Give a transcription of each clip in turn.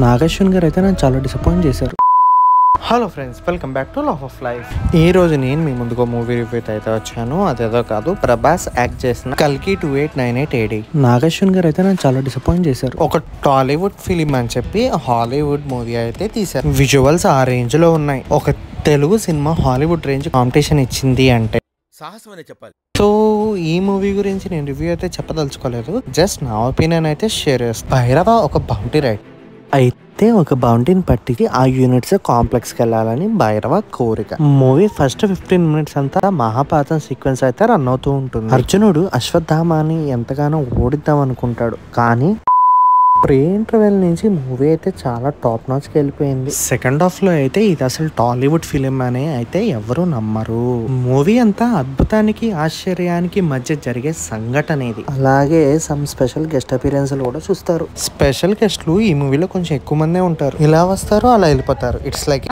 నాగేశ్వన్ గారు అయితే నన్ను చాలా డిసప్పాయింట్ చేశారు. Hello friends, welcome back to love of life. ఈ రోజు నేను మీ ముందుకు మూవీ రివ్యూ అయితే వచ్చాను. అదేదో కాదు, ప్రభాస్ యాక్ట్ చేసిన కల్కి 2898 AD. నాగేశ్వన్ గారు అయితే నన్ను చాలా డిసప్పాయింట్ చేశారు. ఒక టాలీవుడ్ ఫిలిం అని చెప్పి హాలీవుడ్ మూవీ అయితే తీశారు. విజువల్స్ ఆ రేంజ్ లో ఉన్నాయి. ఒక Telugu cinema Hollywood range competition ఇచ్చింది అంటే సాహసం అనే చెప్పాలి. సో ఈ మూవీ గురించి నేను రివ్యూ అయితే చెప్పదలుచుకోలేదు. జస్ట్ నా ఒపీనియన్ అయితే షేర్ చేస్తాను. భైరవ ఒక బౌంటీ రైడ్ అయితే ఒక బౌంటీని పట్టి ఆ యూనిట్స్ కాంప్లెక్స్కి వెళ్ళాలని భైరవ కోరిక. మూవీ ఫస్ట్ 15 minutes అంతా మహాపాతం సీక్వెన్స్ అయితే రన్ అవుతూ ఉంటుంది. అర్జునుడు అశ్వత్థామాని ఎంతగానో ఓడిద్దాం అనుకుంటాడు, కానీ ప్రీ ఇంటర్వెల్ నుంచి మూవీ అయితే చాలా టాప్ నాచ్ కి వెళ్ళిపోయింది. సెకండ్ హాఫ్ లో అయితే ఇది అసలు టాలీవుడ్ ఫిలిం అనే అయితే ఎవరు నమ్మరు. మూవీ అంతా అద్భుతానికి ఆశ్చర్యానికి మధ్య జరిగే సంఘటన ఇది. అలాగే సమ్ స్పెషల్ గెస్ట్ అపీరెన్స్ కూడా చూస్తారు. స్పెషల్ గెస్ట్లు ఈ మూవీలో కొంచెం ఎక్కువ మందే ఉంటారు. ఇలా వస్తారు, అలా వెళ్ళిపోతారు. ఇట్స్ లైక్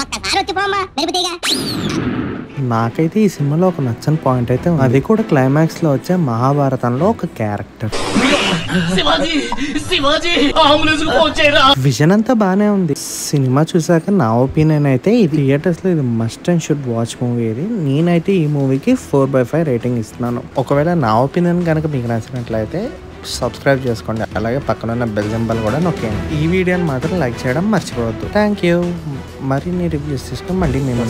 నాకైతే ఈ సినిమాలో ఒక నచ్చని పాయింట్ అయితే ఉంది. అది కూడా క్లైమాక్స్ లో వచ్చే మహాభారతంలో ఒక క్యారెక్టర్. విజన్ అంతా బానే ఉంది. సినిమా చూసాక నా ఒపీనియన్ అయితే ఇది థియేటర్స్ లో ఇది must and should watch movie. ఇది నేనైతే ఈ మూవీకి 4/5 రేటింగ్ ఇస్తున్నాను. ఒకవేళ నా ఒపీనియన్ కనుక మీకు నచ్చినట్లయితే సబ్స్క్రైబ్ చేసుకోండి. అలాగే పక్కన ఉన్న బెల్ సింబల్ కూడా నొక్కేయండి. ఈ వీడియోని మాత్రం లైక్ చేయడం మర్చిపోవద్దు. Thank you. మరిన్ని రివ్యూస్ తీసుకొని మళ్ళీ మేము